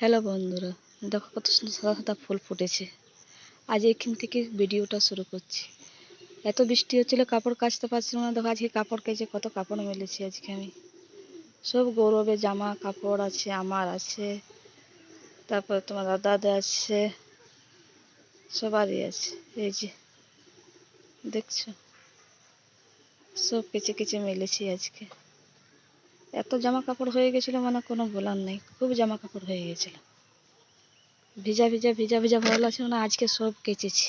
Hello বন্ধুরা, দেখো কত সুন্দর সাদা সাদা ফুল ফুটেছে। আজ এখান থেকে ভিডিওটা শুরু করছি। এত বৃষ্টি হচ্ছিল, কাপড় কাচতে পারছিলাম না। দেখো আজকে কাপড় কেচে কত কাপড় মেলেছি আজকে আমি। সব গৌরবের জামা কাপড় আছে, আমার আছে, তারপর তোমার দাদাদের আছে, সবারই আছে। এই যে দেখছো, সব কেচে কেচে মেলেছি আজকে। এত জামা কাপড় হয়ে গেছিল মানে কোনো বলার নেই, খুব জামা কাপড় হয়ে গেছিল। ভিজা ভিজা ভিজা ভিজা ভালো লাগছিল না, আজকে সব কেচেছি।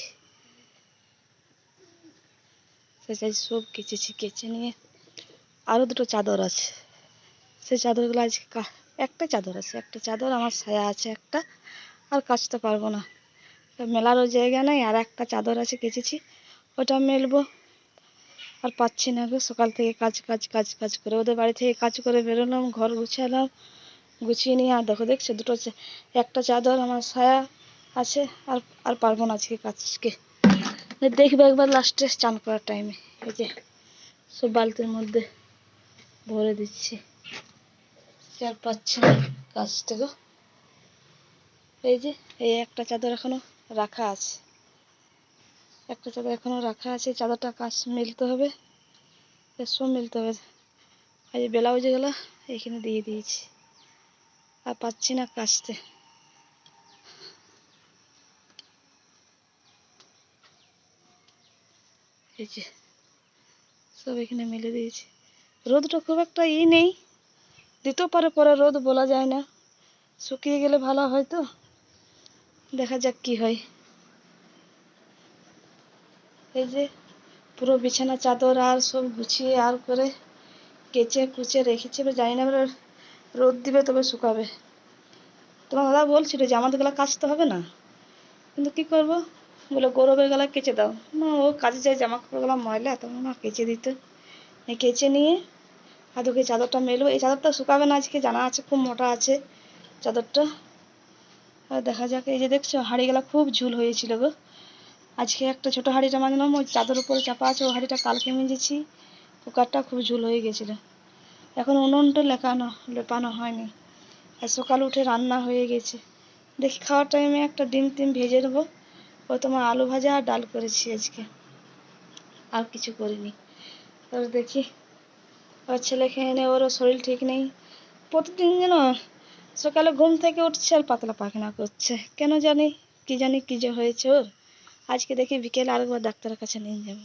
সেটাই সব কেচেছি, কেচে নিয়ে আরও দুটো চাদর আছে, সেই চাদরগুলো আজকে একটা চাদর আছে, একটা চাদর আমার ছায়া আছে একটা, আর কাচতে পারবো না, মেলারও জায়গা নেই। আর একটা চাদর আছে কেচেছি, ওটা মেলবো। আর পাচ্ছি না গো, সকাল থেকে কাজ কাজ কাজ কাজ করে ওদের বাড়ি থেকে কাজ করে বেরোলাম, ঘর গুছালাম, গুছিয়ে নিয়ে আর দেখো দেখছো দুটো একটা চাদর আমার ছায়া আছে। আর আর পারবো না আজকে কাজকে। দেখবে একবার লাস্টে চান করার টাইমে এই যে সব বালতির মধ্যে ভরে দিচ্ছি। আর পাচ্ছি না কাজটা গো। এই যে এই একটা চাদর এখনো রাখা আছে, একটা চাদর এখনো রাখা আছে, চাদরটা কাজ মিলতে হবে, সব মিলতে হবে। এই ব্লাউজে গেলা এখানে দিয়ে দিয়েছি, আর পাচ্ছি না কাচতে। এই যে সব এখানে মেলে দিয়েছি। রোদটা খুব একটা নেই, দিতেও পারে পরে রোদ, বলা যায় না। শুকিয়ে গেলে ভালো হয়, তো দেখা যাক কি হয়। এই যে পুরো বিছানা চাদর আর সব গুছিয়ে আর করে কেচে কুচে রেখেছি, এবার জানি না এবার রোদ দিবে তবে শুকাবে। তোমার দাদা বলছিল যে আমাদের গলা কাচতে হবে না, কিন্তু কি করব, বলে গৌরবের গলা কেচে দাও না, ও কাজে যায় জামা কাপড়গুলো ময়লা, তখন না কেচে দিত। কেচে নিয়ে আদুকে চাদরটা মেলবো। এই চাদরটা শুকাবে না আজকে, জানা আছে খুব মোটা আছে চাদরটা। আর দেখা যাক। এই যে দেখছো হাঁড়িগুলা খুব ঝুল হয়েছিল গো, আজকে একটা ছোটো হাঁড়িটা মাজলাম, ওই চাদর উপরে চাপা আছে, ওই হাঁড়িটা কালকে মেজেছি। কুকারটা খুব ঝুল হয়ে গেছিলো, এখন উনুনটা লেপানো হয়নি। আর সকাল উঠে রান্না হয়ে গেছে, দেখি খাওয়ার টাইমে একটা ডিম টিম ভেজে দেবো। ও তোমার আলু ভাজা আর ডাল করেছি আজকে, আর কিছু করিনি। আর দেখি ওর ছেলে খেয়ে নেই, ওরও শরীর ঠিক নেই। প্রতিদিন যেন সকালে ঘুম থেকে উঠছে আর পাতলা পায়খানা করছে, কেন জানি, কি জানি কি যে হয়েছে ওর। আজকে দেখি বিকেলে আরেকবার ডাক্তারের কাছে নিয়ে যাবো।